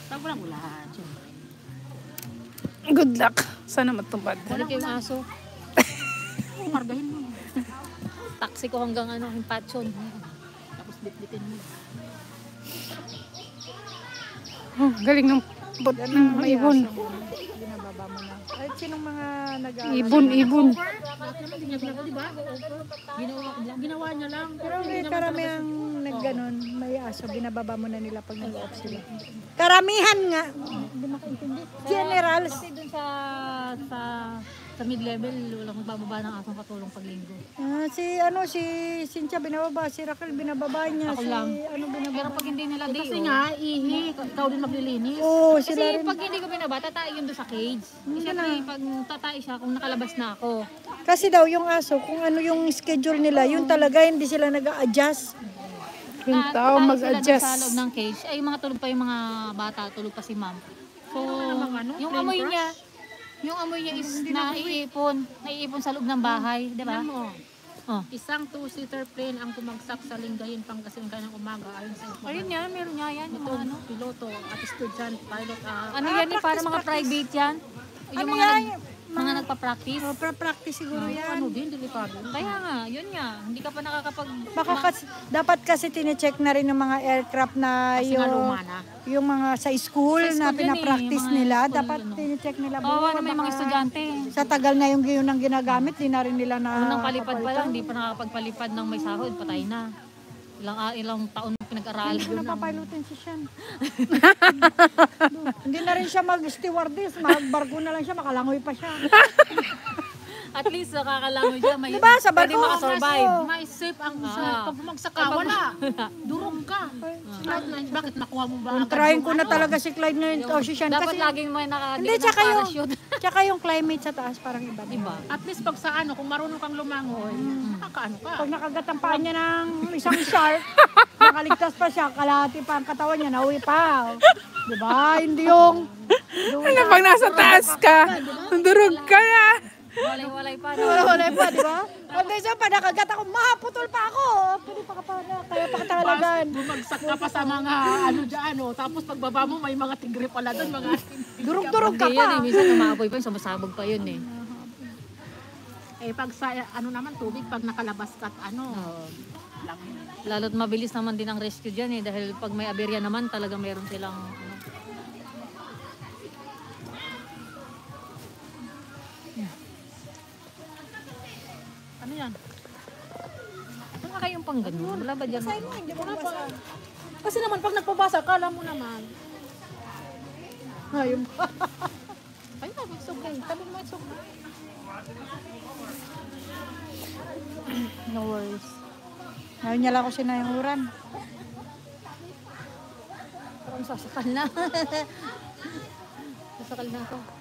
Pag walang ulan, syempre. Good luck. Sana matupad. Balik yung aso. Kargahin mo. Taxi ko hanggang Himpatson. Tapos bitbitin mo. Oh, galing ng ibon. Binababa mo na. Ay, sinong mga Ibon. Dati naman din niya di ba? Ginawa niya lang. Pero may karamihang nagganon, may aso, binababa mo na nila pag nag-off sila. Karamihan nga. Hindi makaintindi. Generals. Kasi dun sa mid-level, walang magbababa ng asong katulong paglinggo. Si Cynthia binababa, si Raquel binababa niya, Ako lang. binababa. Pero pag hindi nila day, Kasi nga, ihi, ikaw din maglilinis. Oo, kasi sila rin. pag hindi ko binaba, tatai yun doon sa cage. Siyempre, pag tatai siya, kung nakalabas na ako. Kasi daw yung aso, kung ano yung schedule nila, yun talaga hindi sila nag-a-adjust. Yung tao Tatai sila doon mag-adjust. sa loob ng cage. Ay, mga tulog pa yung mga bata, tulog pa si ma'am. So, yung amoy niya, is naiipon sa loob ng bahay, di ba? Oh. Isang two-seater plane ang bumagsak sa Lingayen, Pangasinan ng umaga ayon sa information. Ayun nga, meron nga yan. Yung Ito, piloto at estudyante, pilot. Ano yan para mga private yan? Yung mga nagpa-practice. Practice siguro yan. Ano din, delikado. Kaya nga, yun nga. Hindi ka pa nakakapag... Baka dapat kasi tine-check na rin ng mga aircraft na Kasi nga luma na. yung mga sa school na school pinapractice yan mga nila, school, dapat tine-check nila. Oo, may mga baka estudyante. sa tagal na yung yun ang ginagamit, di na rin nila na Unang palipad pa lang, hindi pa nakakapagpalipad ng may sahod, patay na. Ilang taon na pinag-aralan. Hindi na papilotin si Sean. Hindi na rin siya mag-stewardess, magbarko na lang siya, makalangoy pa siya. At least nakakalangoy siya, may Diba, sa pwede barko, makasurvive. May safe ang pag bumagsak ka, wala. Durog ka. Bakit nakuha mo ba? Trying ko na talaga si Clyde ngayon, o si Sean. Dapat Kasi, laging may hindi, nakadikit ng parachute. tsaka yung climate sa taas, parang iba. Diba? At least pag sa kung marunong kang lumangoy, nakakaano ka. Pag nakagat ang paa niya ng isang shark, nakaligtas pa siya, kalahati pa ang katawan niya, nauwi pa. Diba? Hindi yung... Ano pag nasa taas ka, durog ka na. Walay-walay pa. Wala pa, di ba? Pag minsan pa nakagat ako, mahaputol pa ako. Pwede pa ka pa na, kaya pa katalagan. Bumagsak ka pa sa mga dyan, tapos pagbaba mo may mga tigre pala doon, mga Durog-durog ka Hindi pa. yan eh, minsan umaapoy pa yun, sumasabog pa yun eh. pag sa naman tubig pag nakalabas ka at Oo. lang. Lalo't mabilis naman din ang rescue dyan eh, dahil pag may aberya naman talaga meron silang Ano yan? Ano ka kayong pang ganun? Wala ba dyan? Kasi naman pag nagpabasa, kala mo naman. Ayun. Ay na, it's okay. Tabi mo, it's okay. No worries. Ngayon niya lang ako sinayuran. Parang sasakal na. Sasakal na ako.